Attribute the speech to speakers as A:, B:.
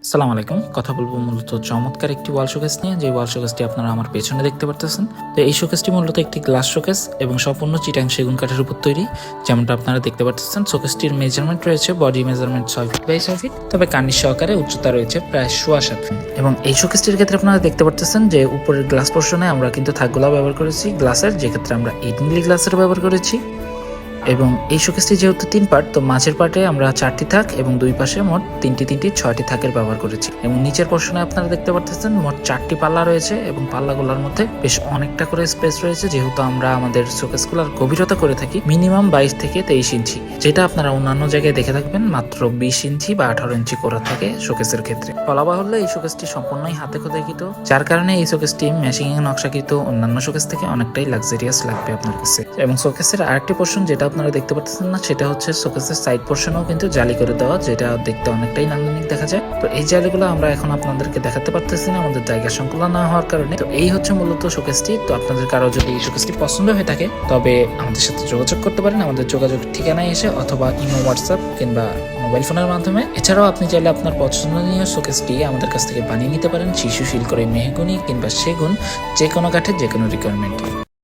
A: আসসালামু আলাইকুম। কথা বলবো মূলত চমৎকার একটি ওয়াল শোকেস নিয়ে, যে ওয়াল শোকেসটি আপনারা আমার পেছনে দেখতে পারতেছেন। তো এই শোকেসটি মূলত একটি গ্লাস শোকেস এবং সম্পূর্ণ চিটাং সেগুন কাঠের উপর তৈরি। যেমনটা আপনারা দেখতে পাচ্ছেন, শোকেসটির মেজারমেন্ট রয়েছে body measurement 6 feet by 6 feet, তবে কার্নিশ সহকারে উচ্চতা রয়েছে প্রায় 7.25 ফিট। এবং এই শোকেসটির ক্ষেত্রে আপনারা দেখতে পাচ্ছেন যে উপরের গ্লাস পোর্শনে আমরা কিন্তু থাকগুলা ব্যবহার করেছি গ্লাসের, যে ক্ষেত্রে আমরা 8 মিলি গ্লাসের ব্যবহার করেছি। এবং এই শোকেসটি যেহেতু 3 পার্ট, তো মাঝের পার্টে আমরা 4টি থাক এবং দুই পাশে মোট 6টি থাকের ব্যবহার করেছি। এবং নিচের পোর্শনে আপনারা দেখতে পাচ্ছেন মোট 4টি পাল্লা রয়েছে এবং পাল্লাগুলোর মধ্যে বেশ অনেকটা করে স্পেস রয়েছে, যেহেতু আমরা আমাদের শোকেসগুলোর গভীরতা করে থাকি মিনিমাম 22 থেকে 23 ইঞ্চি, যেটা আপনারা অন্যান্য জায়গায় দেখে থাকবেন মাত্র 20 ইঞ্চি বা 18 ইঞ্চি করা থাকে শোকেসের ক্ষেত্রে। বলা বাহুল্য এই শোকেসটি সম্পূর্ণই হাতে খোদাইকৃত, যার কারণে এই শোকেসটি ম্যাচিং এ নকশাকৃত অন্যান্য শোকেস থেকে অনেকটাই লাক্সারিয়াস লাগবে আপনার কাছে। এবং শোকেসের আরেকটি পোর্শন যেটা আপনারা দেখতে পাচ্ছেন না, সেটা হচ্ছে শোকেসের সাইড পোর্শনও কিন্তু জালি করে দেওয়া, যেটা দেখতে অনেকটাই নান্দনিক দেখা যায়। তো এই জালিগুলো আমরা এখন আপনাদেরকে দেখাতে পারতেছি না আমাদের জায়গা সংকুলন না হওয়ার কারণে। তো এই হচ্ছে মূলত শোকেসটি। তো আপনাদের কারো যদি এই শোকেসটি পছন্দ হয়ে থাকে তবে আমাদের সাথে যোগাযোগ করতে পারেন আমাদের যোগাযোগ ঠিকানায় এসে, অথবা ইমো, হোয়াটসঅ্যাপ কিংবা মোবাইল ফোনের মাধ্যমে। এছাড়াও আপনি চাইলে আপনার পছন্দনীয় শোকেসটি আমাদের কাছ থেকে বানিয়ে নিতে পারেন শিশু শিল করে মেহগুনি কিংবা সেগুন, যে কোনো কাঠের যে কোনো রিকোয়ারমেন্ট।